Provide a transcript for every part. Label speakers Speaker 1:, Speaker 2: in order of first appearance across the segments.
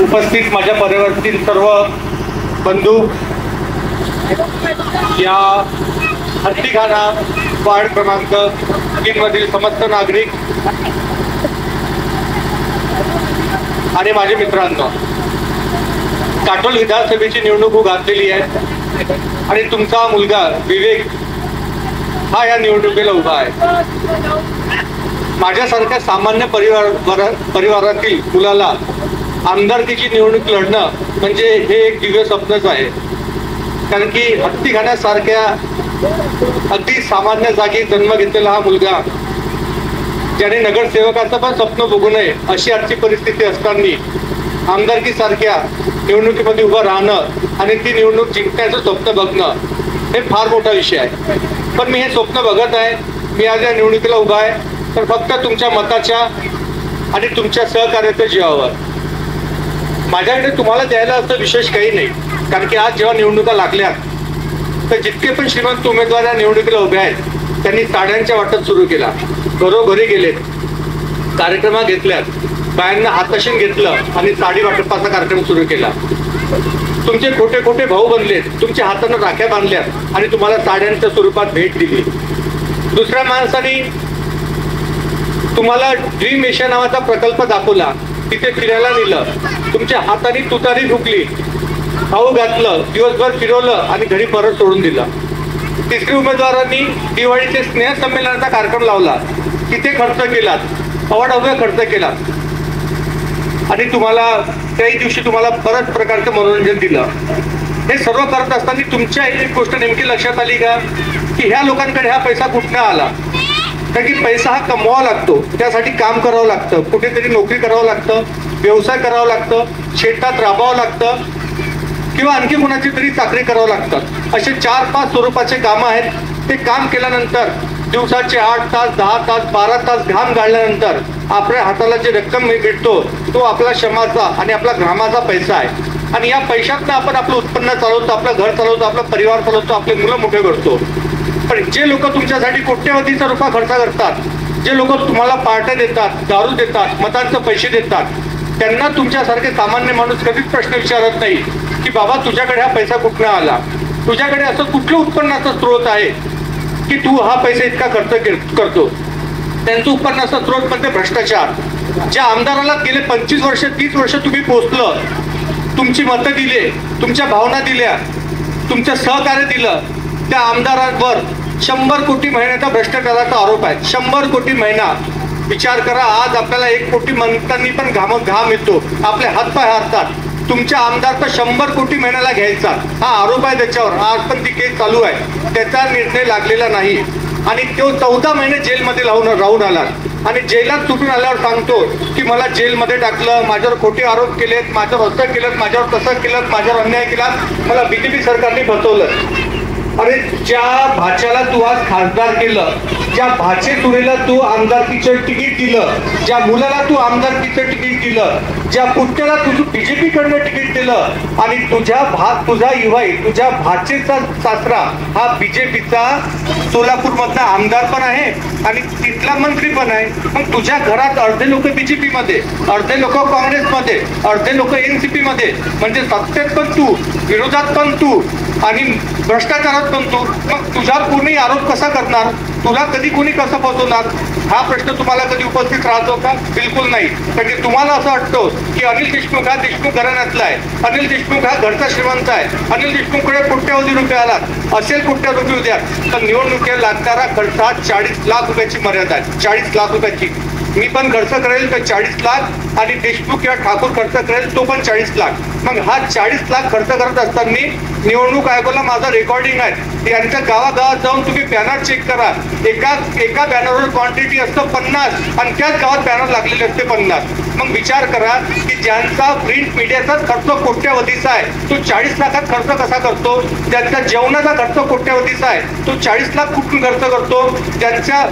Speaker 1: उपस्थित माझ्या परिवारातील सर्व बंधू, या हत्तीखाना वार्ड क्रमांक 3 मधील समस्त नागरिक आणि माझे मित्रांनो, काटोल विधानसभेची निवडणूक घातलेली आहे आणि तुमचा मुलगा विवेक हा या निवडणुकीला उभा आहे. माझ्यासारख्या सामान्य परिवारातील मुलाला आमदारकीची निवडणूक लढणं म्हणजे हे एक दिव्य स्वप्नच आहे. कारण की हत्तीखान्यासारख्या अगदी सामान्य जागी जन्म घेतलेला हा मुलगा, ज्याने नगरसेवकाचं पण स्वप्न बघू नये अशी आजची परिस्थिती असताना आमदारकीसारख्या निवडणुकीमध्ये उभं राहणं आणि ती निवडणूक जिंकण्याचं स्वप्न बघणं हे फार मोठा विषय आहे. पण मी हे स्वप्न बघत आहे. मी आज या निवडणुकीला उभा आहे तर फक्त तुमच्या मताच्या आणि तुमच्या सहकार्याच्या जीवावर. माझ्याकडे तुम्हाला द्यायला असं विशेष काही नाही. कारण की आज जेव्हा निवडणुका लागल्यात तर जितके पण श्रीमंत उमेदवार या निवडणुकीला उभे आहेत त्यांनी साड्यांच्या वाटप सुरू केला, घरोघरी गेलेत, कार्यक्रम घेतल्यात, बायांना हाताशीन घेतलं आणि साडी वाटपाचा कार्यक्रम सुरू केला. तुमचे खोटे खोटे भाऊ बनलेत, तुमच्या हातानं राख्या बांधल्यात आणि तुम्हाला साड्यांच्या स्वरूपात भेट दिली. दुसऱ्या माणसाने तुम्हाला ड्रीम एशिया नावाचा प्रकल्प दाखवला, तिथे फिरायला नेलं, तुमच्या हाताने तुतारी फुकली, खाऊ घातलं, दिवसभर फिरवलं आणि घरी परत सोडून दिलं. तिसरी उमेदवारांनी दिवाळीचे स्नेह संमेलनाचा कार्यक्रम लावला, तिथे खर्च केलात, अवाढव्य खर्च केलात आणि तुम्हाला त्याही दिवशी तुम्हाला बऱ्याच प्रकारचं मनोरंजन दिलं. हे सर्व करत असताना तुमच्या एक गोष्ट नेमकी लक्षात आली का की ह्या लोकांकडे हा पैसा कुठनं आला? कारण की पैसा हा कमवावा लागतो, त्यासाठी काम करावं लागतं, कुठेतरी नोकरी करावं लागतं, व्यवसाय करावा लागतं, शेतात राबावं लागतं किंवा आणखी कोणाची तरी चाकरी करावं लागतात. असे 4-5 स्वरूपाचे कामं आहेत. ते काम केल्यानंतर दिवसाचे 8 तास, 10 तास, 12 तास घाम गाळल्यानंतर आपल्या हाताला जे रक्कम भेटतो तो आपला श्रमाचा आणि आपला घामाचा पैसा आहे. आणि या पैशातनं आपण आपलं उत्पन्न चालवतो, आपलं घर चालवतो, आपला परिवार चालवतो, आपले मुलं मोठे करतो. पण जे लोक तुमच्यासाठी कोट्यवधीचा रुपया खर्च करतात, जे लोक तुम्हाला पार्ट्या देतात, दारू देतात, मतांचे पैसे देतात, त्यांना तुमच्यासारखे सामान्य माणूस कधीच प्रश्न विचारत नाही की बाबा तुझ्याकडे हा पैसा कुठनं आला, तुझ्याकडे असं कुठलं उत्पन्नाचा स्रोत आहे की तू हा पैसा इतका खर्च करतो. त्यांचं उत्पन्नाचा स्रोत म्हणजे भ्रष्टाचार. ज्या आमदाराला गेले 25 वर्ष 30 वर्ष तुम्ही पोचलं, तुमची मतं दिले, तुमच्या भावना दिल्या, तुमचं सहकार्य दिलं, त्या आमदारांवर 100 कोटी महिन्याचा भ्रष्टाचाराचा आरोप आहे. 100 कोटी महिना. विचार करा, आज आपल्याला 1 कोटी म्हणताना पण घाम येतो, आपले हातपाय हारतात. तुमच्या आमदारचा 100 कोटी महिन्याला घ्यायचा हा आरोप आहे त्याच्यावर. आज पण ती केस चालू आहे, त्याचा निर्णय लागलेला नाही आणि तो 14 महिने जेलमध्ये राहून आला आणि जेलात सुटून आल्यावर सांगतो की मला जेलमध्ये टाकलं, माझ्यावर खोटे आरोप केलेत, माझ्यावर असं केलं, माझ्यावर तसं केलं, माझ्यावर अन्याय केला, मला बीजेपी सरकारने फसवलं. अरे ज्या भाच्याला तू आज खासदार केलं, ज्या भाचे तुरेला तू आमदारकीचं तिकीट दिलं, ज्या मुलाला तू आमदारकीचं तिकीट दिलं, ज्या पुण्याला तुझं बीजेपी कडनं तिकीट दिलं आणि तुझा युवाई, तुझ्या भाचेचा सासरा हा बीजेपीचा सोलापूरमधला आमदार पण आहे आणि तिथला मंत्री पण आहे. मग तुझ्या घरात अर्धे लोक बीजेपी मध्ये, अर्धे लोक काँग्रेसमध्ये, अर्धे लोक एनसीपी मध्ये, म्हणजे सत्तेत पण तू, विरोधात पण तू आणि भ्रष्टाचारात पण तू. मग तुझ्यावर कोणी आरोप कसा करणार? तुला कधी कोणी कसं फसवणार? हा प्रश्न तुम्हाला कधी उपस्थित राहतो का? बिलकुल नाही. कारण की तुम्हाला असं वाटतं की अनिल देशमुख हा देशमुख घराण्यातला आहे, अनिल देशमुख हा घरचा श्रीमंत आहे, अनिल देशमुखकडे कोट्यवधी रुपये आला असेल, कोट्यवधी उद्या तर निवडणुकीला लागणारा खर्च हा 40 लाख रुपयाची मर्यादा आहे. 40 लाख रुपयाची. मी पण खर्च करेल तर 40 लाख आणि देशमुख किंवा ठाकूर खर्च करेल तो पण 40 लाख. मग हा 40 लाख खर्च करत असताना निवडणूक आयोगाला माझं रेकॉर्डिंग आहे. यांच्या गावागावात जाऊन तुम्ही बॅनर चेक करा. एका बॅनरवर क्वांटिटी असतं 50 आणि त्याच गावात बॅनर लागलेले असते 50. मग विचार करा की ज्यांचा प्रिंट मीडियाचाच खर्च कोट्यवधीचा आहे तो 40 लाखात खर्च कसा करतो? ज्यांचा जेवणाचा खर्च कोट्यवधीचा आहे तो 40 लाख कुठून खर्च करतो? ज्यांच्या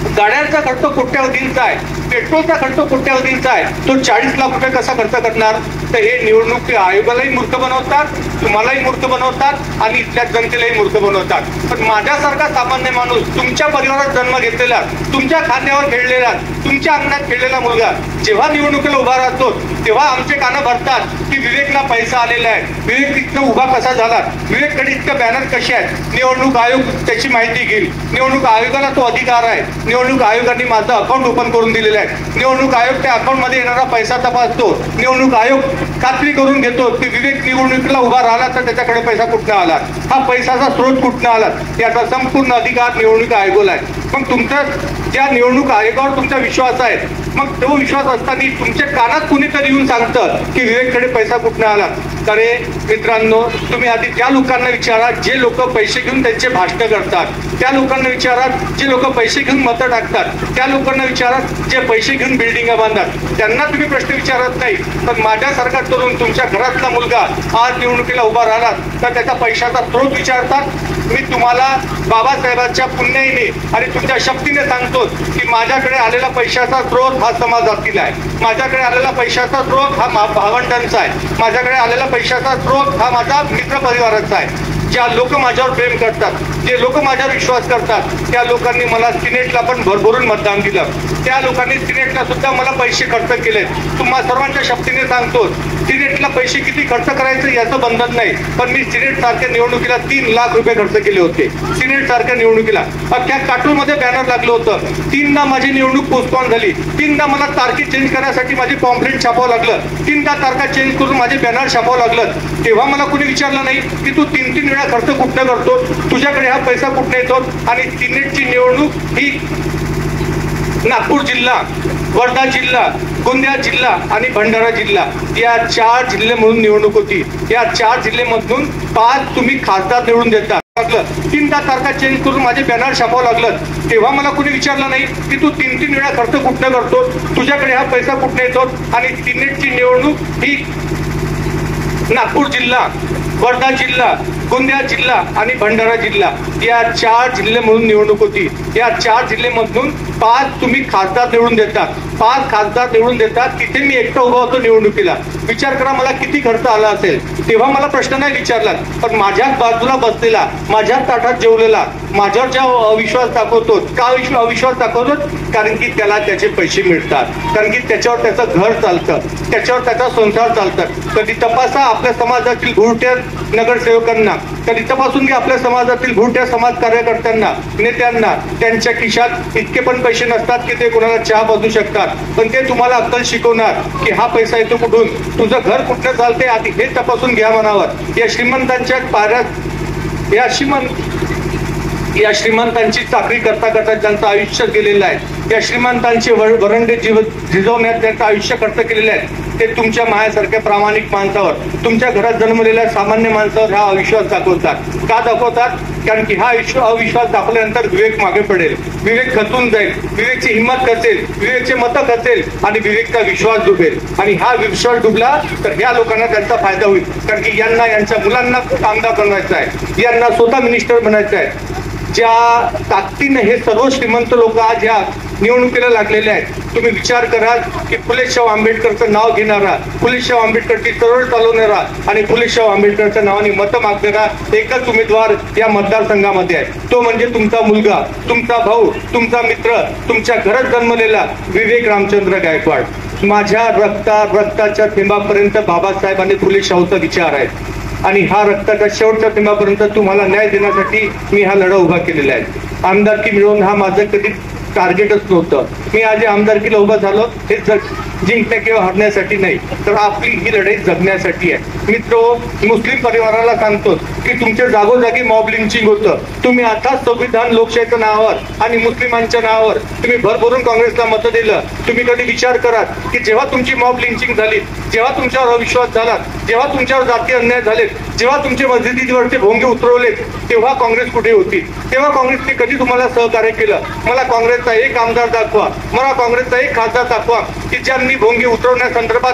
Speaker 1: गाड्यांचा खर्च कोट्यवधींचा आहे पेट्रोलचा खर्च कोट्यावधींचा आहे, तो 40 लाख रुपये कसा खर्च करणार? तर हे निवडणूक आयोगालाही मूर्ख बनवतात, तुम्हालाही मूर्ख बनवतात आणि इथल्या जनतेलाही मूर्ख बनवतात. पण माझ्यासारखा सामान्य माणूस, तुमच्या परिवारात जन्म घेतलेला, तुमच्या खांद्यावर खेळलेला, तुमच्या अंगणात खेळलेला मुलगा जेव्हा निवडणुकीला उभा राहतो तेव्हा आमचे कानं भरतात की विवेकला पैसा आलेला आहे, विवेक तिथनं उभा कसा झाला, विवेककडे इतकं बॅनर कसे आहेत, निवडणूक आयोग त्याची माहिती घेईल, निवडणूक आयोगाला तो अधिकार आहे, निवडणूक आयोगाने माझं अकाउंट ओपन करून दिलेलं आहे, निवडणूक आयोग त्या अकाउंटमध्ये येणारा पैसा तपासतो, निवडणूक आयोग खात्री करून घेतो की विवेक निवडणुकीला उभा राहिला तर त्याच्याकडे पैसा कुठनं आला, हा पैशाचा स्रोत कुठनं आला, याचा संपूर्ण अधिकार निवडणूक आयोगाला आहे. मग तुमचा ज्या निवडणूक आयोगावर तुमचा विश्वास आहे, मग तो विश्वास असताना तुमच्या कानात कुणीतरी येऊन सांगतं की विवेककडे पैसा कुठनं आला. अरे मित्रांनो, तुम्ही आधी त्या लोकांना विचारा जे लोक पैसे घेऊन त्यांचे भाषण करतात, त्या लोकांना विचारा जे लोक पैसे घेऊन मतं टाकतात, त्या लोकांना विचारा जे पैसे घेऊन बिल्डिंगा बांधतात, त्यांना तुम्ही प्रश्न विचारत नाही. पण माझ्यासारखा तरुण, तुमच्या घरातला मुलगा आज निवडणुकीला उभा राहिला तर त्याचा पैशाचा स्रोत विचारतात. मी तुम्हाला बाबासाहेबांच्या पुण्याईने आणि तुमच्या शक्तीने सांगतो की माझ्याकडे आलेला पैशाचा स्रोत हा समाजातील आहे, माझ्याकडे आलेला पैशाचा स्रोत हा भावंडांचा आहे, माझ्याकडे आलेला पैशाचा स्रोत हा माझा मित्र परिवाराचा आहे. ज्या लोक माझ्यावर प्रेम करतात, जे लोक माझ्यावर विश्वास करतात, त्या लोकांनी मला सिनेटला पण भरभरून मतदान दिलं, त्या लोकांनी सिनेटला सुद्धा मला पैसे खर्च केले. तुम्हा सर्वांच्या शक्तीने सांगतो, सिनेटला पैसे किती खर्च करायचं याचं बंधन नाही, पण मी सिनेट सारख्या निवडणुकीला 3 लाख रुपये खर्च केले होते. सिनेट सारख्या निवडणुकीला अख्ख्या काटूरमध्ये बॅनर लागलं होतं, 3दा माझी निवडणूक पोस्टपोन झाली, 3दा मला तारखी चेंज करण्यासाठी माझे पॉम्पलेट छापावं लागलं, 3दा तारखा चेंज करून माझे बॅनर छापावं लागलं. तेव्हा मला कोणी विचारलं नाही की तू 3-3 वेळा खर्च कुठनं करतो, तुझ्याकडे हा पैसा कुठनं येतो. आणि सिनेटची निवडणूक ही नागपूर जिल्हा, वर्धा जिल्हा, गोंदिया जिल्हा आणि भंडारा जिल्हा या 4 जिल्हे म्हणून निवडणूक होती. या 4 जिल्ह्यामधून 5 तुम्ही खासदार निवडून देता. 3दा तारखा चेंज करून माझे बॅनर छापावं लागलं. तेव्हा मला कोणी विचारलं नाही की तू 3-3 वेळा खर्च कुठनं करतो, तुझ्याकडे हा पैसा कुठनं येतो. आणि सिनेटची निवडणूक ही नागपूर जिल्हा, वर्धा जिल्हा, गोंदिया जिल्हा आणि भंडारा जिल्हा या 4 जिल्हे म्हणून निवडणूक होती. या 4 जिल्ह्यामधून 5 तुम्ही खासदार निवडून देतात. 5 खासदार निवडून देतात. तिथे मी एकटा उभा होतो निवडणुकीला. विचार करा मला किती खर्च आला असेल. तेव्हा मला प्रश्न नाही विचारला, पण माझ्याच बाजूला बसलेला, माझ्याच ताटात जेवलेला, माझ्यावर ज्या अविश्वास दाखवतो. का अविश्वास दाखवतो? कारण की त्याला त्याचे पैसे मिळतात, कारण की त्याच्यावर त्याचं घर चालतं, त्याच्यावर त्याचा संसार चालतात. कधी तपासा आपल्या समाजातील भुरट्या नगरसेवकांना, कधी तपासून घ्या आपल्या समाजातील भुरट्या समाज कार्यकर्त्यांना, नेत्यांना. त्यांच्या खिशात इतके पण पैसे नसतात की ते कोणाला चहा पाजू शकतात, पण ते तुम्हाला अक्कल शिकवणार की हा पैसा येतो कुठून, तुझं घर कुठनं चालते आधी हे तपासून घ्या म्हणावं. या श्रीमंतांच्या पाऱ्यात या श्रीमंतांची चाकरी करता करता ज्यांचं आयुष्य गेलेलं आहे, या श्रीमंतांचे वरंडे झिजवण्यात त्यांचं आयुष्य खर्च केलेले आहे, ते तुमच्या मायासारख्या प्रामाणिक माणसावर, तुमच्या घरात जन्मलेल्या सामान्य माणसावर हा अविश्वास दाखवतात. का दाखवतात? कारण की हा अविश्वास दाखवल्यानंतर विवेक मागे पडेल, विवेक खचून जाईल, विवेकची हिंमत खचेल, विवेकचे मतं खचेल आणि विवेकचा विश्वास डुबेल. आणि हा विश्वास डुबला तर ह्या लोकांना त्यांचा फायदा होईल. कारण की यांना यांच्या मुलांना आमदार बनवायचं आहे, यांना स्वतः मिनिस्टर बनायचं आहे. ज्या ताकदीने हे सर्व श्रीमंत लोक आज ह्या निवडणुकीला लागलेले आहेत. तुम्ही विचार करा की फुलेशाह आंबेडकरचं नाव घेणारा, फुलेशाह आंबेडकरची चळवळ चालवणारा आणि फुलेशाह आंबेडकरच्या नावाने मतं मागणारा एकच उमेदवार या मतदारसंघामध्ये आहे. तो म्हणजे तुमचा मुलगा, तुमचा भाऊ, तुमचा मित्र, तुमच्या घरात जन्मलेला विवेक रामचंद्र गायकवाड. माझ्या रक्ताच्या थेंबापर्यंत बाबासाहेब आणि फुलेशाहचा विचार आहे आणि हा रक्ताच्या शेवटच्या थेंबापर्यंत तुम्हाला न्याय देण्यासाठी मी हा लढा उभा केलेला आहे. आमदारकी मिळवून हा माझं कधी टार्गेटच नव्हतं. मी आज आमदारकीला उभा झालो हे जिंकण्या किंवा हरण्यासाठी नाही, तर आपली ही लढाई जगण्यासाठी आहे. मित्र, मुस्लिम परिवाराला सांगतो की तुमच्या जागोजागी मॉब लिंचिंग होतं. तुम्ही आता संविधान लोकशाहीच्या नावावर आणि मुस्लिमांच्या नावावर तुम्ही भरभरून काँग्रेसला मतं दिलं. तुम्ही कधी विचार करा की जेव्हा तुमची मॉब लिंचिंग झाली, जेव्हा तुमच्यावर अविश्वास झाला, जेव्हा तुमच्यावर जातीय अन्याय झाले, जेव्हा तुमचे मस्जिदीवरचे भोंगे उतरवले, तेव्हा काँग्रेस कुठे होती? तेव्हा काँग्रेसने कधी तुम्हाला सहकार्य केलं? मला काँग्रेसचा एक आमदार दाखवा, मला काँग्रेसचा एक खासदार दाखवा की ज्यांनी लोकांनी भोंगे उतरवण्यासंदर्भात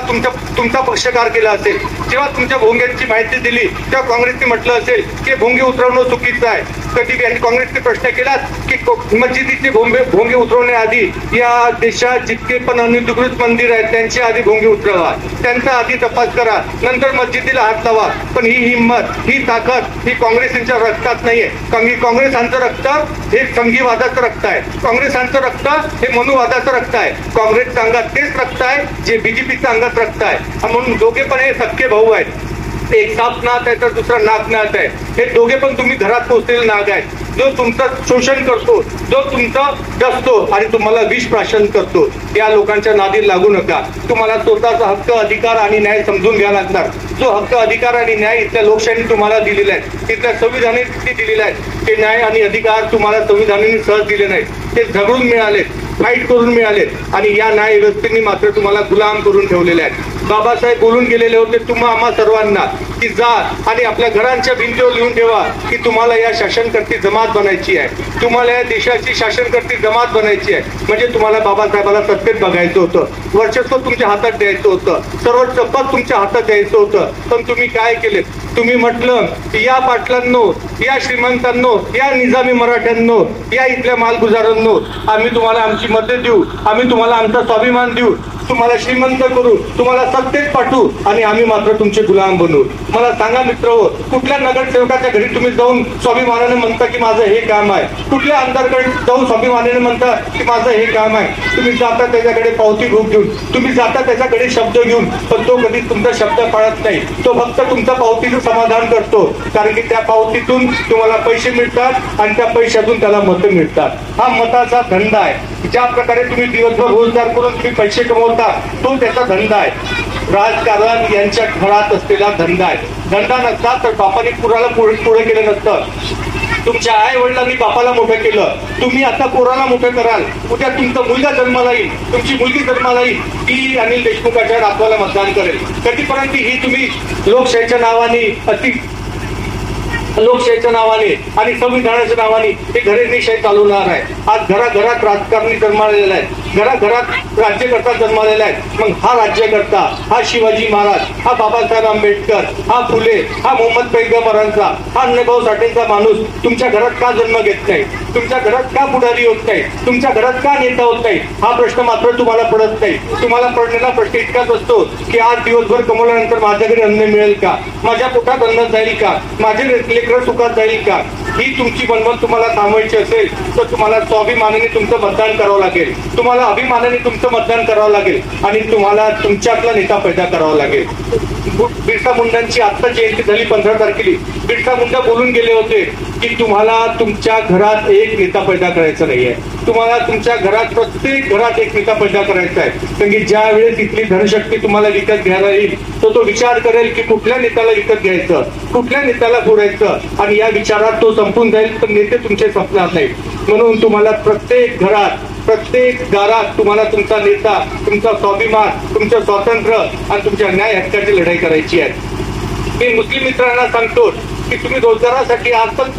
Speaker 1: तुमचा पक्षकार केला असेल, जेव्हा तुमच्या भोंग्यांची माहिती दिली तेव्हा काँग्रेसने म्हटलं असेल की भोंगे उतरवणं चुकीचं आहे. कधी आणि काँग्रेसने प्रश्न केला की मस्जिदीचे भोंगे उतरवण्याआधी या देशात जितके पण अनधिकृत मंदिर आहेत त्यांचे आधी भोंगे उतरवा, त्यांचा आधी तपास करा, नंतर मस्जिदीला हात लावा. पण ही हिंमत, ही ताकद ही काँग्रेसींच्या रक्तात नाहीये. काँग्रेसांचं रक्त हे संघीवादाचं रक्त आहे. काँग्रेसांचं रक्त हे मनुवादाचं रक्त आहे. काँग्रेसच्या अंगात तेच रक्त आहे जे बीजेपीच्या अंगात रक्त आहे. म्हणून दोघे पण हे सख्खे भाऊ आहेत. एक साप नाथ आहे तर दुसरा नाक नाथ आहे. हे दोघे पण तुम्ही घरात पोहोचलेले नाग आहेत. जो तुमचं शोषण करतो, जो तुमचं डसतो आणि तुम्हाला विष प्राशन करतो, या लोकांच्या नादी लागू नका. तुम्हाला स्वतःचा हक्क, अधिकार आणि न्याय समजून घ्यावा लागणार. जो हक्क, अधिकार आणि न्याय इथल्या लोकशाहीने तुम्हाला दिलेला आहे, इथल्या संविधानाने दिलेला आहे, ते न्याय आणि अधिकार तुम्हाला संविधानाने सहज दिले नाहीत. ते झगडून मिळालेत, फाईट करून मिळालेत आणि या न्याय व्यवस्थेने मात्र तुम्हाला गुलाम करून ठेवलेले आहेत. बाबासाहेब बोलून गेलेले होते तुम्हा आम्हा सर्वांना की जा आणि आपल्या घरांच्या भिंतीवर लिहून ठेवा की तुम्हाला या शासनकर्ती जमात बनायची आहे, तुम्हाला या देशाची शासनकर्ती जमात बनायची आहे. म्हणजे तुम्हाला बाबासाहेबांना सत्तेत बघायचं होतं, वर्चस्व तुमच्या हातात द्यायचं होतं, सर्व पद तुमच्या हातात द्यायचं होतं. पण तुम्ही काय केले? तुम्ही म्हटलं की या पाटलांनो, या श्रीमंतांनो, या निजामी मराठ्यांनो, या इथल्या मालगुजारांनो, आम्ही तुम्हाला आमची मदत देऊ, आम्ही तुम्हाला आमचा स्वाभिमान देऊ, तुम्हाला श्रीमंत करू, तुम्हाला सत्तेत पाठवू आणि आम्ही मात्र तुमचे गुलाम बनू. मला सांगा मित्र हो, कुठल्या नगरसेवकाच्या घरी तुम्ही जाऊन स्वाभिमानाने म्हणता की माझं हे काम आहे? कुठल्या आमदारकडे जाऊन स्वाभिमानाने म्हणता की माझं हे काम आहे? तुम्ही जाता त्याच्याकडे पावती घोक घेऊन, तुम्ही जाता त्याच्याकडे शब्द घेऊन, पण तो कधी तुमचा शब्द पाळत नाही. तो फक्त तुमच्या पावतीचं समाधान करतो, कारण की त्या पावतीतून तुम्हाला पैसे मिळतात आणि त्या पैशातून त्याला मतं मिळतात. हा मताचा धंदा आहे. ज्या प्रकारे तुम्ही दिवसभर रोजगार करून तुम्ही पैसे कमवता तो त्याचा धंदा आहे. राजकारण यांच्या घरात असलेला धंदा आहे. धंदा नसता तर बापाने पुराला पुढे केलं नसतं. तुमच्या आई वडिलांनी बापाला मोठं केलं, तुम्ही आता पोराला मोठं कराल. उद्या तुमचा मुलगा जन्माला येईल, तुमची मुलगी जन्माला येईल, ती अनिल देशमुखाच्या नातवाला मतदान करेल. कधीपर्यंत ही तुम्ही लोकशाहीच्या नावाने आणि संविधानाच्या नावाने हे घराणेशाही चालवणार आहे. आज घराघरात राजकारणी जन्मालेला आहे, घराघरात राज्यकर्ता जन्मालेला आहे. मग हा राज्यकर्ता, हा शिवाजी महाराज, हा बाबासाहेब आंबेडकर, हा फुले, हा मोहम्मद पैगंबरांचा, हा अण्णाभाऊ साठेंचा माणूस तुमच्या घरात का जन्म घेत नाही? तुमच्या घरात का पुढारी होत नाही? तुमच्या घरात का नेता होत नाही? हा प्रश्न मात्र तुम्हाला पडत नाही. तुम्हाला पडलेला प्रश्न इतकाच असतो की आज दिवसभर कमवल्यानंतर माझ्या घरी अन्न मिळेल का? माझ्या पोटात अन्न जाईल का? माझे सुखात जाईल का? ही तुमची बनवत तुम्हाला थांबवायची असेल तर तुम्हाला स्वाभिमानाने तुमचं मतदान करावं लागेल, तुम्हाला अभिमानाने तुमचं मतदान करावं लागेल आणि तुम्हाला तुमच्यातला नेता पैदा करावा लागेल. बिरसा मुंडांची आत्ता जयंती झाली 15 तारखेला. बिरसा मुंडा बोलून गेले होते की तुम्हाला तुमच्या घरात एक नेता पैदा करायचा नाहीये, तुम्हाला तुमच्या घरात प्रत्येक घरात एक नेता पैदा करायचा आहे. कारण की ज्या वेळेस इथली धनशक्ती तुम्हाला विकत घ्यायला येईल तो विचार करेल की कुठल्या नेत्याला विकत घ्यायचं, कुठल्या नेत्याला फोडायचं आणि या विचारात तो संपून जाईल तर नेते तुमचे संपणार नाही. म्हणून तुम्हाला प्रत्येक घरात, प्रत्येक दारात तुम्हाला तुमचा नेता, तुमचा स्वाभिमान, तुमचं स्वातंत्र्य आणि तुमच्या न्याय हक्काची लढाई करायची आहे. मी मुस्लिम मित्रांना सांगतो की तुम्ही रोजगारासाठी आजकाल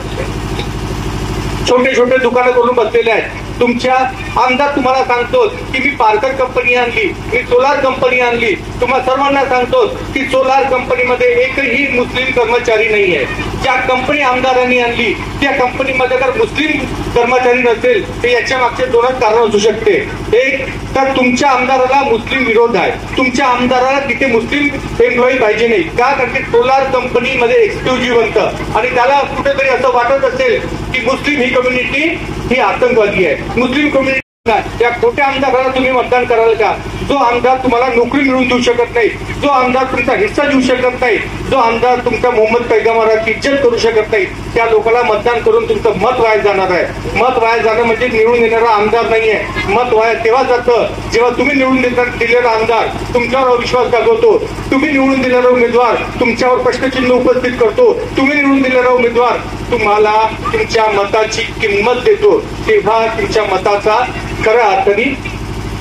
Speaker 1: छोटे छोटे दुकानं करून बसलेले आहेत. तुमच्या आमदार तुम्हाला सांगतो की मी पार्कर कंपनी आणली, मी सोलार कंपनी आणली. तुम्हाला सर्वांना सांगतो की सोलार कंपनीमध्ये एकही मुस्लिम कर्मचारी नाही आहे. ज्या कंपनी आमदारांनी आणली त्या कंपनीमध्ये जर मुस्लिम कर्मचारी नसेल तर याच्या मागचे दोनच कारण असू शकते. एक तर तुमच्या आमदाराला मुस्लिम विरोध आहे, तुमच्या आमदाराला तिथे मुस्लिम एम्प्लॉई पाहिजे नाही. का? कारण की सोलार कंपनीमध्ये एक्सक्लुझिव्ह बनतं आणि त्याला कुठेतरी असं वाटत असेल की मुस्लिम ही कम्युनिटी ही आतंकवादी आहे. मुस्लिम कम्युनिटी या खोट्या आमदाराला तुम्ही मतदान कराल का? जो आमदार तुम्हाला नोकरी मिळवून देऊ शकत नाही, जो आमदार तुमचा हिस्सा देऊ शकत नाही, जो आमदार तुमच्या मोहम्मद पैगंबराची इज्जत करू शकत नाही, त्या लोकांना मतदान करून तुमचं मत वाया जाणार आहे. मत वाया जाणं म्हणजे निवडून येणारा आमदार नाहीये. मत वाया तेव्हा जातं जेव्हा तुम्ही निवडून दिलेला आमदार तुमच्यावर विश्वास दाखवतो, तुम्ही निवडून दिलेला उमेदवार तुमच्यावर प्रश्नचिन्ह उपस्थित करतो, तुम्ही निवडून दिलेला उमेदवार तुम्हाला तुमच्या मताची किंमत देतो, तेव्हा तुमच्या मताचा खऱ्या अर्थाने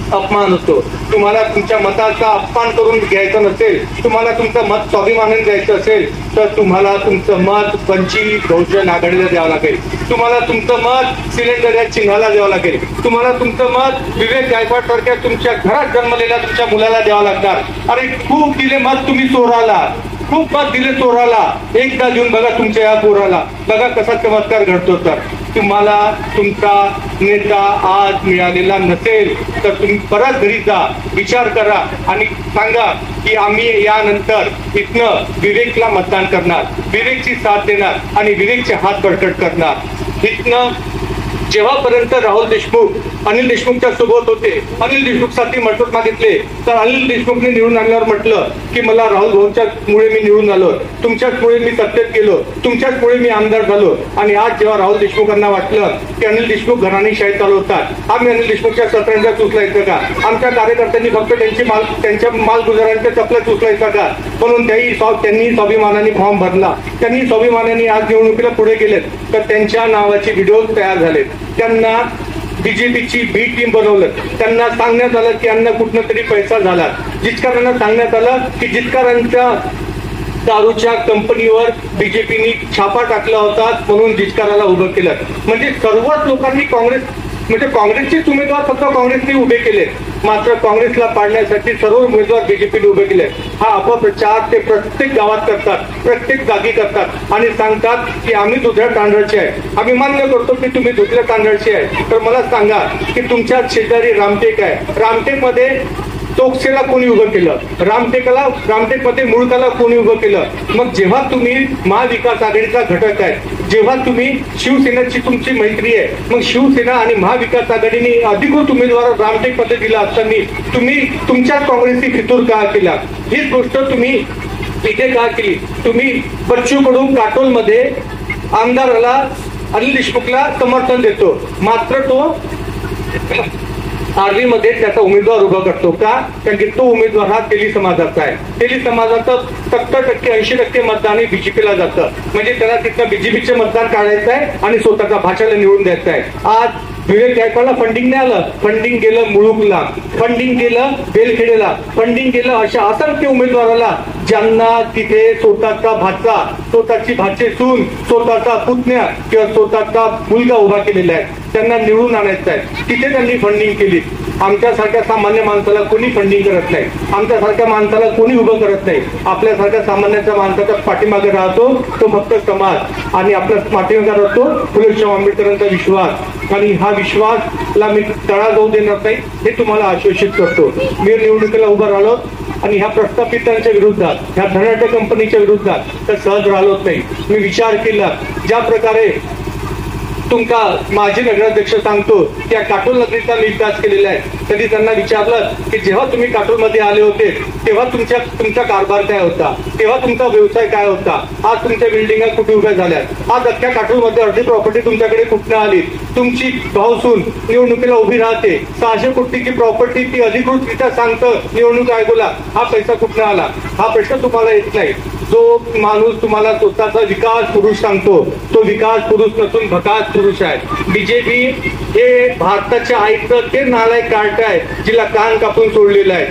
Speaker 1: अपमान होतो. तुम्हाला तुमच्या मताचा अपमान करून घ्यायचा नसेल, तुम्हाला तुमचं मत स्वाभिमानाने द्यायचं असेल तर तुम्हाला तुमचं मत वंचित बहुजन आघाडीला द्यावं लागेल. तुम्हाला तुमचं मत सिलेंडर या चिन्हाला द्यावं लागेल. तुम्हाला तुमचं मत विवेक गायकवाड सारख्या तुमच्या घरात जन्मलेल्या तुमच्या मुलाला द्यावं लागणार. अरे खूप दिले मत तुम्ही चोराला, खूप मत दिले चोराला. एकदा देऊन बघा तुमच्या या पोराला, बघा कसा चमत्कार घडतो. तर तुम्हाला तुमचा नेता आज मिळालेला नसेल तर तुम्ही परत घरी जा, विचार करा आणि सांगा की आम्ही यानंतर इथनं विवेकला मतदान करणार, विवेकची साथ देणार आणि विवेकचे हात बळकट करणार. इथनं जेव्हापर्यंत राहुल देशमुख अनिल देशमुखच्या सोबत होते, अनिल देशमुखसाठी मदत मागितले तर अनिल देशमुखने निवडून आणल्यावर म्हटलं की मला राहुल भाऊंच्यामुळे मी निवडून आलो, तुमच्याचमुळे मी सत्तेत गेलो, तुमच्याचमुळे मी आमदार झालो. आणि आज जेव्हा राहुल देशमुखांना वाटलं की अनिल देशमुख घराणेशाही चालवतात, आम्ही अनिल देशमुखच्या सत्रांच्या उचलायचं का, आमच्या कार्यकर्त्यांनी फक्त त्यांच्या मालगुजारांच्या चपल्या उचलायचा का, म्हणून त्यांनी स्वाभिमानाने फॉर्म भरला. त्यांनी स्वाभिमानाने आज निवडणुकीला पुढे गेलेत तर त्यांच्या नावाचे व्हिडिओ तयार झालेत. त्यांना बीजेपीची बी टीम बनवलं. त्यांना सांगण्यात आलं की यांना कुठनं तरी पैसा झाला. जिचकारांना सांगण्यात आलं की जिचकारांच्या दारूच्या कंपनीवर बीजेपीने छापा टाकला होता म्हणून जिचकाराला उभं केलं. म्हणजे सर्वच लोकांनी काँग्रेसचेच उमेदवार फक्त काँग्रेसने उभे केले, मात्र काँग्रेसला पाडण्यासाठी सर्व उमेदवार बीजेपीने उभे केले. हा अपप्रचार ते प्रत्येक गावात करतात, प्रत्येक जागी करतात आणि सांगतात की आम्ही दुसऱ्या तांदळाचे आहे. आम्ही मान्य करतो की तुम्ही दुसऱ्या तांदळाचे आहे, तर मला सांगा की तुमच्या शेजारी रामटेक आहे, रामटेकमध्ये तोक्सेला कोणी उभं केलं, रामटेकमध्ये मुळकाला कोणी उभं केलं. मग जेव्हा तुम्ही महाविकास आघाडीचा घटक आहे, जेव्हा तुम्ही शिवसेनेची तुमची मैत्री आहे, मग शिवसेना आणि महाविकास आघाडीने अधिकृत उमेदवार रामटेकमध्ये दिला असताना तुम्ही तुमच्या काँग्रेसची फितूर का केला? हीच गोष्ट तुम्ही इथे का केली? तुम्ही बच्चू कडू काटोलमध्ये आमदाराला अनिल देशमुखला समर्थन देतो, मात्र तो आर्वीमध्ये त्याचा उमेदवार उभा करतो का? कारण की तो उमेदवार हा तेली समाजाचा आहे. तेली समाजाचं 70% 80% मतदान बीजेपीला जातं. म्हणजे त्याला तिथं बीजेपीचे मतदान काढायचं आहे आणि स्वतःच्या भाषेला निवडून द्यायचं आहे. आज विवेक गायकवाडला फंडिंग नाही आलं, फंडिंग गेलं मुळूकला, फंडिंग गेलं बेलखेडेला, फंडिंग गेलं अशा असंख्य उमेदवाराला ज्यांना तिथे स्वतःचा भाचा, स्वतःची भाचे सून, स्वतःचा पुतण्या किंवा स्वतःचा मुलगा उभा केलेला आहे, त्यांना निवडून आणायचं आहे. तिथे त्यांनी फंडिंग केली. आमच्यासारख्या सामान्य माणसाला कोणी फंडिंग करत नाही, आमच्यासारख्या माणसाला कोणी उभं करत नाही. आपल्यासारख्या सामान्याच्या माणसाच्या पाठीमागे राहतो तो फक्त समाज आणि आपल्या पाठीमागे राहतो फुले आंबेडकरांचा विश्वास. आणि हा विश्वासला मी तडा जाऊ देणार नाही हे तुम्हाला आश्वासित करतो. मी निवडणुकीला उभं राहिलो आणि ह्या प्रस्थापितांच्या विरोधात, ह्या धनाढ्य कंपनीच्या विरोधात तर सहज राहिलोच नाही. मी विचार केला ज्या प्रकारे तुमचा माजी नगराध्यक्ष सांगतो त्या काटोल नगरीचा मी विकास केलेला आहे. कधी त्यांना विचारलं की जेव्हा तुम्ही काटोलमध्ये आले होते तेव्हा तुमचा कारभार काय होता, तेव्हा तुमचा व्यवसाय काय होता, आज तुमच्या बिल्डिंगा कुठे उभ्या झाल्यात, आज अख्ख्या काटोलमध्ये अर्धी प्रॉपर्टी तुमच्याकडे कुठनं आली, तुमची भाऊसून निवडणुकीला उभी राहते, 600 कोटीची प्रॉपर्टी ती अधिकृतरित्या सांगतं निवडणूक आयोगाला, हा पैसा कुठनं आला? हा प्रश्न तुम्हाला येत नाही. जो माणूस तुम्हाला स्वतःचा विकास पुरुष सांगतो तो विकास पुरुष नसून भकास पुरुष आहे. बीजेपी हे भारताच्या आईचं ते नालायक कार्ट आहे जिला कान कापून सोडलेलं आहे,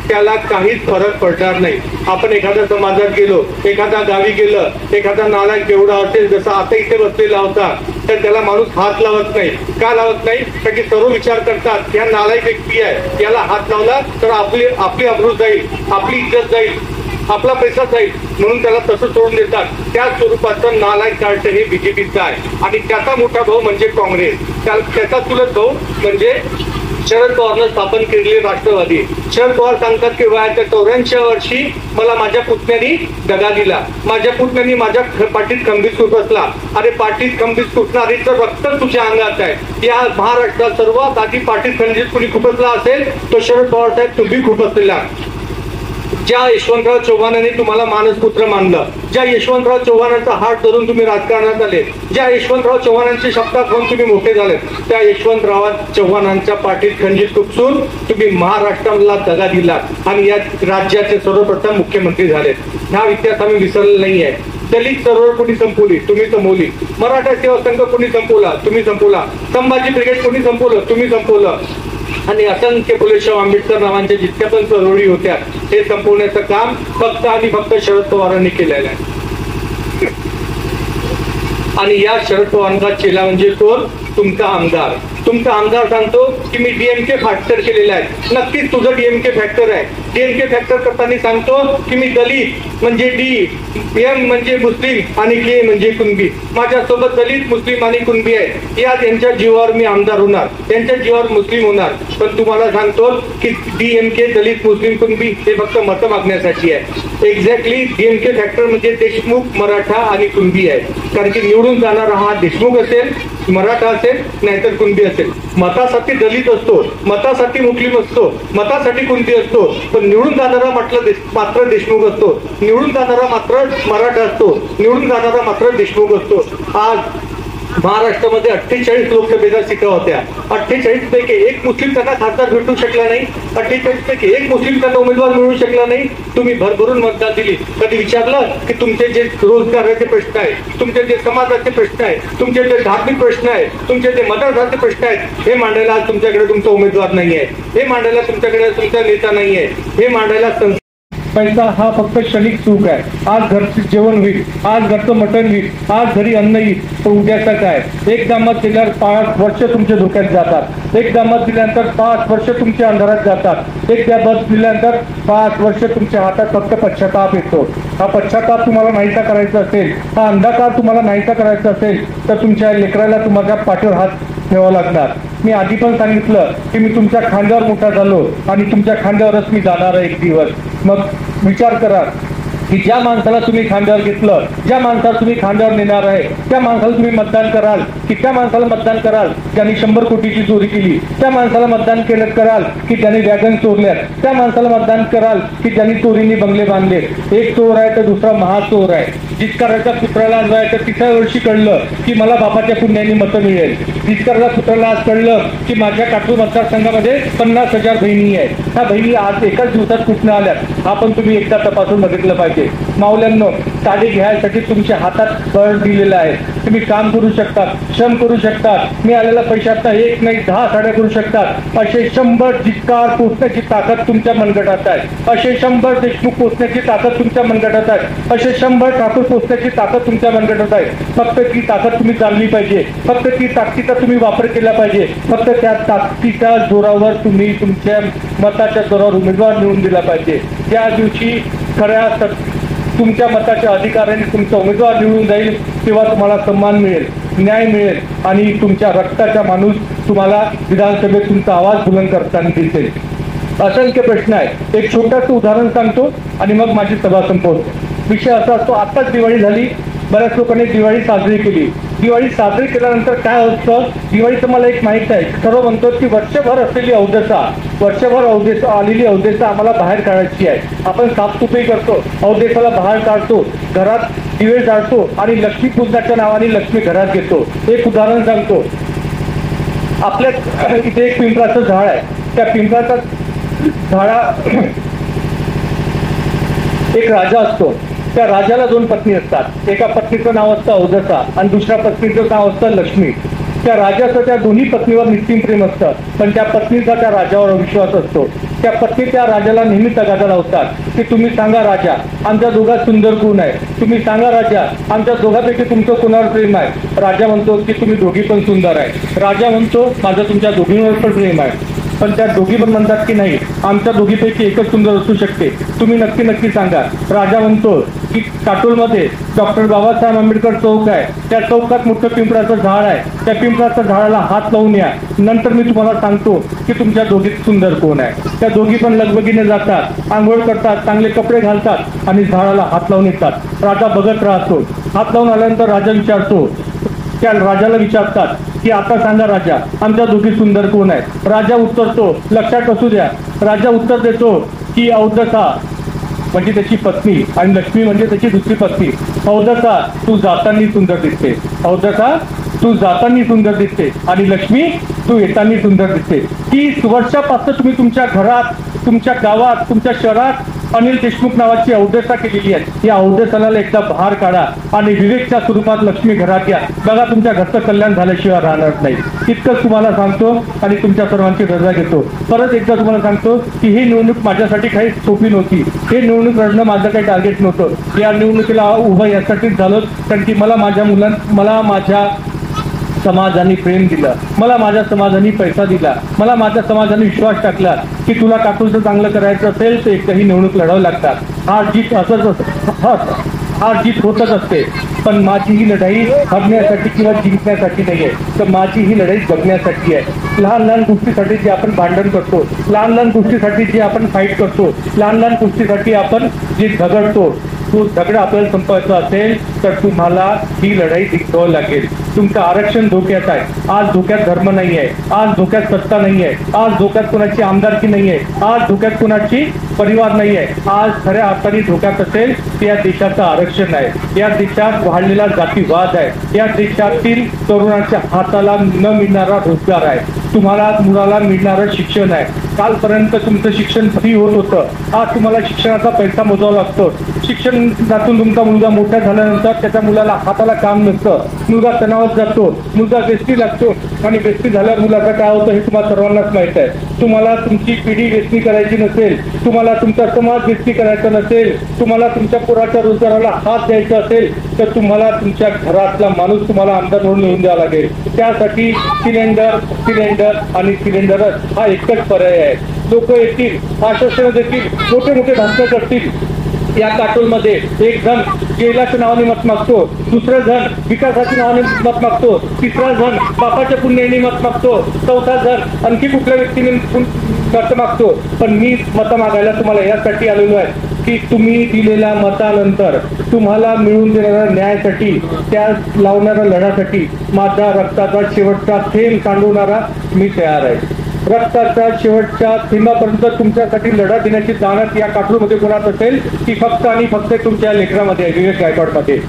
Speaker 1: त्याला काहीच फरक पडणार नाही. आपण एखाद्या समाजात गेलो, एखाद्या गावी गेलं, एखादा नालायक एवढा असेल जसा आता इथे बसलेला होता तर त्याला माणूस हात लावत नाही. का लावत नाही? कारण की सर्व विचार करतात या नालायक व्यक्ती आहे, याला हात लावला तर आपली अब्रू जाईल, आपली इज्जत जाईल, आपला पैसा जाईल, म्हणून त्याला तसं सोडून देतात. त्या स्वरूपाचं नालायक कार्ट हे बीजेपीचं आहे आणि त्याचा मोठा भाऊ म्हणजे काँग्रेस, त्याचा चुलत भाऊ म्हणजे शरद पवारनं स्थापन केलेली राष्ट्रवादी. शरद पवार सांगतात की वयाच्या 84व्या वर्षी मला माझ्या पुतण्यानी दगा दिला, माझ्या पुतण्यानी माझ्या पाठीत खंबीर खुपसला. अरे पाठीत खंबीर खुपसणारीचं रक्त तुझ्या अंगात आहे. या महाराष्ट्रात सर्वात आधी पाठीत खंबीर कुणी खुपसला असेल तो शरद पवार साहेब तुम्ही खुपसलेला. ज्या यशवंतराव चव्हाणांनी तुम्हाला मानसपुत्र मानलं, ज्या यशवंतराव चव्हाणांचा हात धरून तुम्ही राजकारणात आले, ज्या यशवंतराव चव्हाणांच्या शब्दात म्हणून तुम्ही मोठे झाले, त्या यशवंतराव चव्हाणांच्या पाठीत खंजीर खुपसून तुम्ही महाराष्ट्राला दगा दिला आणि या राज्याचे सर्वप्रथम मुख्यमंत्री झाले. हा इतिहास आम्ही विसरलेला नाही आहे. दलित चळवळ कोणी संपवली? तुम्ही संपवली. मराठा सेवा संघ कोणी संपवला? तुम्ही संपवला. संभाजी ब्रिगेड कोणी संपवलं? तुम्ही संपवलं. आणि असंख्य फुलेशाह आंबेडकर नावांच्या जितक्या पण चळवळी होत्या हे संपवण्याचं काम फक्त आणि फक्त शरद पवारांनी केलेलं आहे. आणि या शरद पवारांचा चेला म्हणजे कोण? तुमचा आमदार. तुमचा आमदार सांगतो की मी डीएमके फॅक्टर केलेला आहे. नक्कीच तुझं डीएमके फॅक्टर आहे. डीएमके फॅक्टर करताना सांगतो की मी दलित म्हणजे डी, एम म्हणजे मुस्लिम आणि के म्हणजे कुणबी. माझ्यासोबत दलित, मुस्लिम आणि कुणबी आहे. या त्यांच्या जीवावर मी आमदार होणार, त्यांच्या जीवावर मुस्लिम होणार. पण तुम्हाला सांगतो की डीएमके, दलित, मुस्लिम, कुणबी हे फक्त मतं मागण्यासाठी आहे. एक्झॅक्टली डीएमके फॅक्टर म्हणजे देशमुख, मराठा आणि कुणबी आहे. कारण की निवडून जाणारा हा देशमुख असेल, मराठा असेल, नाहीतर कुणबी असेल. मतासाठी दलित असतो, मतासाठी मुस्लिम असतो, मतासाठी कुणबी असतो, पण निवडून जाणारा मात्र देशमुख असतो. निवडून जाणारा मात्र मराठा असतो. निवडून जाणारा मात्र देशमुख असतो. आज महाराष्ट्रामध्ये 48 लोकसभेच्या सीटा होत्या. 48 पैकी एक मुस्लिम त्यांना खासदार भेटू शकला नाही. 48 पैकी एक मुस्लिम त्यांना उमेदवार मिळू शकला नाही. तुम्ही भरभरून मतदान दिली. कधी विचारलं की तुमचे जे रोजगाराचे प्रश्न आहेत, तुमचे जे समाजाचे प्रश्न आहेत, तुमचे जे धार्मिक प्रश्न आहेत, तुमचे जे मतदाराचे प्रश्न आहेत, हे मांडायला आज तुमच्याकडे तुमचा उमेदवार नाही आहे. हे मांडायला तुमच्याकडे तुमचा नेता नाही आहे. हे मांडायला पैसा हा फक्त क्षणिक सुख आहे. आज घरचं जेवण होईल, आज घरचं मटण होईल, आज घरी अन्न येईल, पण उद्याचं काय? एकदा मत दिल्यावर 5 वर्ष तुमच्या धोक्यात जातात. एकदा मत दिल्यानंतर 5 वर्ष तुमच्या अंधारात जातात. एकदा मत दिल्यानंतर 5 वर्ष तुमच्या हातात फक्त पश्चाताप येतो. हा पश्चाताप तुम्हाला नाहीसा करायचा असेल, हा अंधकार तुम्हाला नाहीसा करायचा असेल, तर तुमच्या लेकराला तुम्हाला पाठीवर हात ठेवावा लागणार. मी आधी पण सांगितलं की मी तुमच्या खांद्यावर मोठा झालो आणि तुमच्या खांद्यावरच मी जाणार आहे एक दिवस. मग विचार करा की ज्या माणसाला तुम्ही खांद्यावर घेतलं, ज्या माणसाला तुम्ही खांद्यावर नेणार आहे, त्या माणसाला तुम्ही मतदान कराल की त्या माणसाला मतदान कराल ज्यांनी 100 कोटीची चोरी केली? त्या माणसाला मतदान केलं कराल की ज्यांनी वॅगन चोरल्यात? त्या माणसाला मतदान कराल की ज्यांनी चोरीने बंगले बांधले? एक चोर आहे तर दुसरा महाचोर आहे. जिचकराच्या पुत्राला आज आहे तर 30व्या वर्षी कळलं की मला बापाच्या पुण्याने मतं मिळेल. जिचकराच्या पुत्राला आज कळलं की माझ्या काटूर मतदारसंघामध्ये 50,000 बहिणी आहेत. ह्या बहिणी आज एकाच दिवसात कुठनं आल्यात हा पण तुम्ही एकदा तपासून बघितलं पाहिजे. माऊल्यांनो, साडी घ्यायसाठी तुमच्या हातात बळ दिलेला आहे. तुम्ही काम करू शकतात, श्रम करू शकतात. मी आलेल्या पैशात 1 नाही 10 साड्या करू शकतात. असे 100 जिचकार पोचण्याची ताकद तुमच्या मनगटात आहे. असे 100 देशमुख पोचण्याची ताकद तुमच्या मनगटात आहे. असे 100 ठाकूर पोचण्याची ताकद तुमच्या मनगटात आहे. फक्त ती ताकद तुम्ही जाणली पाहिजे. फक्त ती ताकदीचा तुम्ही वापर केला पाहिजे. फक्त त्या ताकदीच्या जोरावर तुम्ही तुमच्या मताच्या जोरावर उमेदवार निवडून दिला पाहिजे. ज्या दिवशी खऱ्या तुमच्या मताच्या अधिकाऱ्याने तुमचा उमेदवार निवडून जाईल तेव्हा तुम्हाला सन्मान मिळेल, न्याय मिळेल आणि तुमच्या रक्ताचा माणूस तुम्हाला विधानसभेत तुमचा आवाज बुलंद करताना दिसेल. असंख्य प्रश्न आहेत. एक छोटंसं उदाहरण सांगतो आणि मग माझी सभा संपवतो. विषय असा असतो, आत्ताच दिवाळी झाली, बऱ्याच लोकांनी दिवाळी साजरी केली. दिवाळी साजरी केल्यानंतर काय होतं? दिवाळीचं मला एक माहित आहे, सर्व म्हणतो की वर्षभर असलेली वर्षभर आलेली अवदेसा आम्हाला बाहेर काढायची आहे. आपण साफसफाई करतो, अवदेसाला बाहेर काढतो, घरात दिवे जाळतो आणि लक्ष्मी पूजनाच्या नावाने लक्ष्मी घरात घेतो. एक उदाहरण सांगतो. आपल्या इथे एक पिंपळाचं झाड आहे. त्या पिंपळाचा झाडा एक राजा असतो. त्या राजाला 2 पत्नी असतात. एका पत्नीचं नाव असतं अवदसा आणि दुसऱ्या पत्नीचं नाव असतं लक्ष्मी. त्या राजाचं त्या दोन्ही पत्नीवर निश्चित प्रेम असतं, पण त्या पत्नीचा त्या राजावर विश्वास असतो. त्या पत्नी त्या राजाला नेहमी तगादा लावतात की तुम्ही सांगा राजा, आमच्या दोघात सुंदर कोण आहे? तुम्ही सांगा राजा, आमच्या दोघांपैकी तुमचं कोणावर प्रेम आहे? राजा म्हणतो की तुम्ही दोघी पण सुंदर आहे. राजा म्हणतो माझं तुमच्या दोघींवर पण प्रेम आहे. पण त्या दोघी पण म्हणतात की नाही, आमच्या दोघीपैकी एकच सुंदर असू शकते, तुम्ही नक्की सांगा. राजा म्हणतो की काटोलमध्ये डॉक्टर बाबासाहेब आंबेडकर चौक आहे, त्या चौकात मोठं पिंपळाचं झाड आहे. त्या पिंपळाच्या झाडाला हात लावून या, नंतर मी तुम्हाला सांगतो की तुमच्या दोघीत सुंदर कोण आहे. त्या दोघी पण लगबगीने जातात, आंघोळ करतात, चांगले कपडे घालतात आणि झाडाला हात लावून येतात. राजा बघत राहतो. हात लावून आल्यानंतर राजा विचारतो, त्या राजाला विचारतात की आता सांगा राजा, आमच्या दोघी सुंदर कोण आहे? राजा उत्तरतो, लक्षात असू द्या, राजा उत्तर देतो की अवदसा म्हणजे त्याची पत्नी आणि लक्ष्मी म्हणजे त्याची दुसरी पत्नी. अवदसा तू जाताना सुंदर दिसते, अवदसा तू जाताना सुंदर दिसते आणि लक्ष्मी तू येताना सुंदर दिसते. 30 वर्षापासून तुम्ही तुमच्या घरात, तुमच्या गावात, तुमच्या शहरात
Speaker 2: अनिल देशमुख नावाची अवदेशा केलेली आहे. या अवदेशाला एकदा बाहेर काढा आणि विवेकच्या स्वरूपात लक्ष्मी घरात या. बघा तुमच्या घरचं कल्याण झाल्याशिवाय राहणार नाही. इतकंच तुम्हाला सांगतो आणि तुमच्या सर्वांची रजा घेतो. परत एकदा तुम्हाला सांगतो की ही निवडणूक माझ्यासाठी काही सोपी नव्हती. हे निवडणूक लढणं माझं काही टार्गेट नव्हतं. या निवडणुकीला उभं यासाठीच झालं कारण की मला माझ्या समाजाने प्रेम दिलं, मला माझ्या समाजाने पैसा दिला, मला माझ्या समाजाने विश्वास टाकला की तुला काकूचं चांगलं करायचं असेल तर एकदाही निवडणूक लढावं लागतात. हार जीत होतच असते, पण माझी ही लढाई हरण्यासाठी किंवा जिंकण्यासाठी नाही आहे, तर माझी ही लढाई जगण्यासाठी आहे. लहान लहान गोष्टीसाठी जे आपण भांडण करतो, लहान लहान गोष्टीसाठी जे आपण फाईट करतो, लहान लहान गोष्टीसाठी आपण जे झगडतो, तो झगडा आपल्याला संपवायचा असेल तर तुम्हाला ही लढाई जिंकावं लागेल. तुमचं आरक्षण धोक्यात आहे. आज धोक्यात धर्म नाही आहे, आज धोक्यात सत्ता नाही आहे, आज धोक्यात कोणाची आमदारकी नाही आहे, आज धोक्यात कोणाची परिवार नाही आहे. आज खऱ्या अर्थाने धोक्यात असेल ते या देशाचं आरक्षण आहे. या देशात वाढलेला जातीवाद आहे. या देशातील तरुणांच्या हाताला न मिळणारा रोजगार आहे. तुम्हाला मुलाला मिळणारं शिक्षण आहे. कालपर्यंत तुमचं शिक्षण फ्री होत होतं, आज तुम्हाला शिक्षणाचा पैसा मोजावा लागतो. शिक्षणातून तुमचा मुलगा मोठा झाल्यानंतर त्याच्या मुलाला हाताला काम नसतं, मुलगा तणावात जातो, मुलगा व्यस्ती लागतो आणि व्यस्ती झाल्यावर मुलाचं काय होतं हे तुम्हाला सर्वांनाच माहित आहे. तुम्हाला तुमची पिढी व्यस्ती करायची नसेल, तुम्हाला तुमचा समाज व्यस्ती करायचा नसेल, तुम्हाला तुमच्या पोराच्या रोजगाराला हात द्यायचा असेल तर तुम्हाला तुमच्या घरातला माणूस तुम्हाला आमदार म्हणून निवडून द्यावा लागेल. त्यासाठी सिलेंडर आणि सिलेंडरच हा एकच पर्याय आहे. लोक येतील, आश्वासनं देतील, मोठे मोठे भाषण करतील. या काटोलमध्ये एक जण कैलाच्या नावाने मत मागतो, दुसरा जण विकासाच्या नावाने मत मागतो, तिसरा जण बापाच्या पुण्याने मत मागतो, चौथा जण आणखी कुठल्या व्यक्तीने मत मागतो. पण मी मत मागायला तुम्हाला यासाठी आलेलो आहे की तुम्ही दिलेल्या मतानंतर तुम्हाला मिळून देणाऱ्या न्यायासाठी, त्या लावणाऱ्या लढ्यासाठी माझ्या रक्ताचा शेवटचा थेंब सांडवणारा मी तयार आहे. रक्ताच्या शेवटच्या थेंबापर्यंत तुमच्यासाठी लढा देण्याची जाणत या काठूरमध्ये कोणात असेल ती फक्त आणि फक्त तुमच्या लेकरामध्ये आहे, विवेक गायकवाडमध्ये.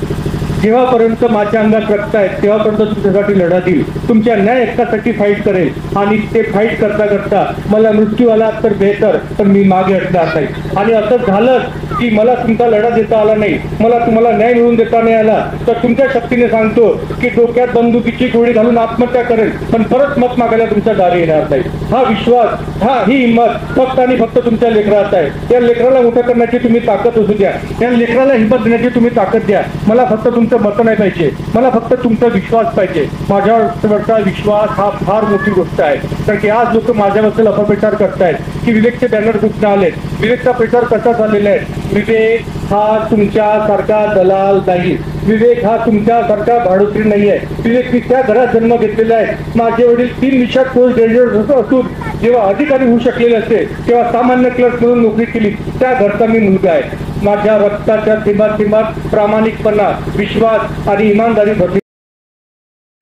Speaker 2: जेव्हापर्यंत माझ्या अंगात रक्त आहे तेव्हापर्यंत तुमच्यासाठी लढा देईल, तुमच्या न्याय हक्कासाठी फाईट करेल आणि ते फाईट करता करता मला मृत्यू आला तर बेहतर, पण मी मागे हटणार नाही. आणि असं झालं की मला तुमचा लढा देता आला नाही, मला तुम्हाला न्याय मिळवून देता नाही आला तर तुमच्या शक्तीने सांगतो की डोक्यात बंदुकीची गोळी घालून आत्महत्या करेल, पण परत मत मागायला तुमच्या दारी येणार नाही. हा विश्वास, ही हिंमत फक्त आणि फक्त तुमच्या लेकरात आहे. या लेकराला मोठं करण्याची तुम्ही ताकद असू द्या, या लेकराला हिंमत देण्याची तुम्ही ताकद द्या. मला फक्त तुमचं मत नाही पाहिजे, मला फक्त तुमचा विश्वास पाहिजे. माझ्यावरचा विश्वास हा फार मोठी गोष्ट आहे. कारण की आज लोक माझ्याबद्दल अपप्रचार करतायत की विवेकचे बॅनर कुठून आलेत, विवेकचा प्रचार कसा चाललेला आहे. विवेक हा तुमच्यासारखा दलाल नाही, विवेक हा तुमच्यासारखा भाडोत्री नाही आहे. विवेक मी त्या घरात जन्म घेतलेला आहे. माझे वडील 3 विषयात पोस्ट ग्रॅज्युएट असून जेव्हा अधिकारी होऊ शकलेले असते तेव्हा सामान्य क्लर्क म्हणून नोकरी केली, त्या घरचा मी मुलगा आहे. माझ्या रक्ताच्या थेंबात प्रामाणिकपणा, विश्वास आणि इमानदारी भरली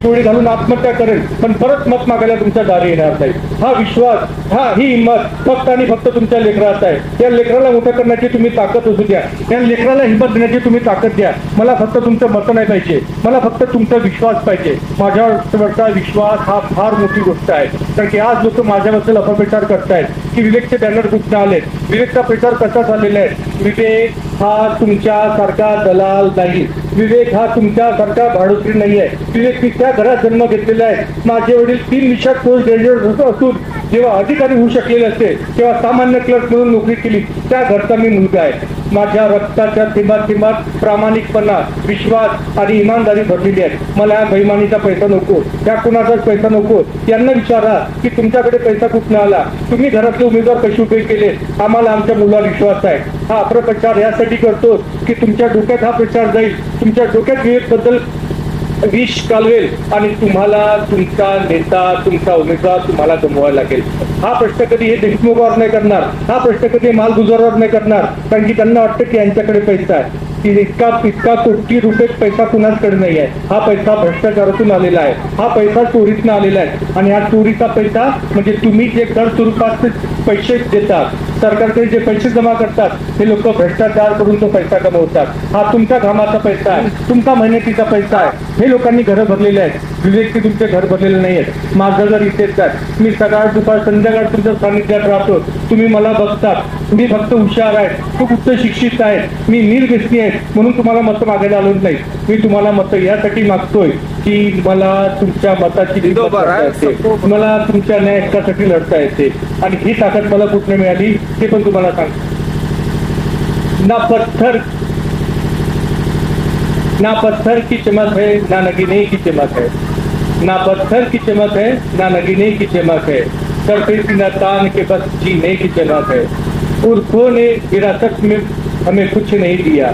Speaker 2: गोळी घालून आत्महत्या करेल, पण परत मत मागायला तुमच्या दारी येणार नाही. हा विश्वास, ही हिंमत फक्त आणि फक्त तुमच्या लेकरात आहे. या लेकराला मोठं करण्याची तुम्ही ताकद असू द्या, या लेकराला हिंमत देण्याची तुम्ही ताकद द्या. मला फक्त तुमचं मत नाही पाहिजे, मला फक्त तुमचा विश्वास पाहिजे. माझ्यावरचा विश्वास हा फार मोठी गोष्ट आहे. कारण की आज लोक माझ्याबद्दल अपप्रचार करतायत की विवेकचे बॅनर कुठून आलेत, विवेकचा प्रचार कसा चाललेला आहे. विवेक हा तुमच्यासारखा दलाल नाही, विवेक हा तुमच्यासारखा भाडोत्री नाही आहे. विवेक मी त्या घरात जन्म घेतलेला आहे. माझे वडील 3 विषयात पोस्ट ग्रॅज्युएट असून जेव्हा अधिकारी होऊ शकलेले असते तेव्हा सामान्य क्लर्क म्हणून नोकरी केली, त्या घरचा मी मुलगा आहे. माझ्या रक्ताच्या थेंबात प्रामाणिकपणा, विश्वास आणि इमानदारी भरलेली आहे. मला या बैमानीचा पैसा नको, या कुणाचाच पैसा नको. यांना विचारा की तुमच्याकडे पैसा कुठून आला, तुम्ही घरातले उमेदवार कसे उभे केले. आम्हाला आमच्या मुलावर विश्वास आहे. हा अपप्रचार यासाठी करतो की तुमच्या डोक्यात हा प्रचार जाईल, तुमच्या डोक्यात विवेकबद्दल विष कालवेल आणि तुम्हाला तुमचा नेता, तुमचा उमेदवार तुम्हाला गमवायला लागेल. हा प्रश्न कधी हे देशमुखावर नाही करणार, हा प्रश्न कधी मालगुजारावर नाही करणार. कारण की त्यांना वाटतं की यांच्याकडे पैसा आहे, की इतका कोटी रुपये पैसा कुणाचकडे नाही आहे. हा पैसा भ्रष्टाचारातून आलेला आहे, हा पैसा चोरीतून आलेला आहे. आणि हा चोरीचा पैसा म्हणजे तुम्ही जे कर स्वरूपात पैसे देतात, सरकारकडे जे पैसे जमा करतात हे लोक भ्रष्टाचार करून तो पैसा कमवतात. हा तुमच्या घामाचा पैसा आहे, तुमचा मेहनतीचा पैसा आहे. हे लोकांनी घरं भरलेले आहेत, विवेकचे तुमचे घर भरलेले नाही आहेत. माझं घर इथेच आहे. मी सकाळ दुपार संध्याकाळ तुमच्या सानिध्यात राहतो, तुम्ही मला बघतात. मी फक्त हुशार आहे, खूप उच्च शिक्षित आहे, मी निर्व्यसनी आहे म्हणून तुम्हाला मतं मागायला आलो नाही. मी तुम्हाला मतं यासाठी मागतोय की मला तुमच्या मताची किंमत करता येते, मला तुमच्या न्याय हक्कासाठी लढता येते. आणि ही ताकद मला कुठे मिळाली ते पण तुम्हाला सांगतो. ना पत्थर की चमक है, ना नगीने की चमक है. ना पत्थर की चमक है, ना नगीने की चमक है. करते सीना तान के बस जीने की चमक है. पुरखों ने विरासत में हमें कुछ नहीं दिया,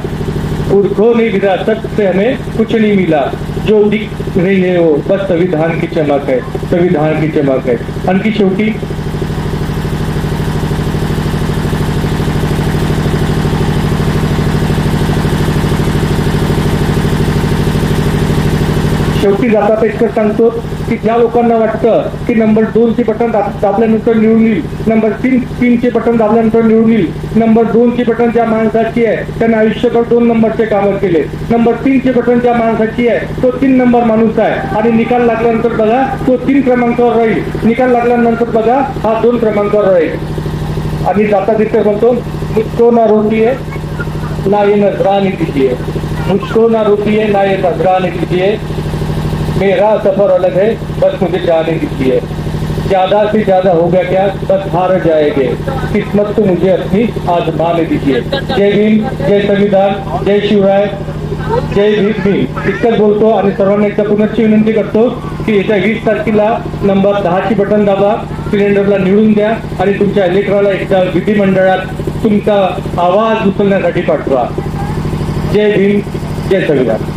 Speaker 2: पुरखों ने विरासत से हमें कुछ नहीं मिला. जो दिख रही है वो बस संविधान की चमक है, संविधान की चमक है. आणखी शेवटी जाता इतकं सांगतो की ज्या लोकांना वाटतं की नंबर 2 चे बटन दाबल्यानंतर निवडून येईल, नंबर 3 चे बटन दाबल्यानंतर निवडून येईल. नंबर 2 चे बटन ज्या माणसाची आहे त्याने आयुष्यभर 2 नंबरचे कामं केले. नंबर 3 चे बटन ज्या माणसाची आहे तो 3 नंबर माणूस आहे आणि निकाल लागल्यानंतर बघा तो 3 क्रमांकावर राहील, निकाल लागल्यानंतर बघा हा 2 क्रमांकावर राहील. आणि जाता तिथे म्हणतो मुझको ना रोकिए ना ये नजराने दीजिए, मुझको ना रोकिए ना ये नजराने दीजिए. मेरा सफर अलग है बस मुझे जाने दीजिए. ज्यादा से ज्यादा हो गया क्या बस हार जाएंगे, किस्मत तो मुझे अपनी आजमाने दीजिए. जय भीम, जय संविधान, जय शिवराय, जय भीम. इतकंच बोलतो आणि सर्वांना एकदा पुनश्च विनंती करतो की येत्या 20 तारखेला नंबर 10 ची बटन दाबा, सिलेंडरला निवडून द्या आणि तुमच्या लेकराला एकदा विधिमंडळात तुमचा आवाज उचलण्यासाठी पाठवा. जय भीम, जय संविधान.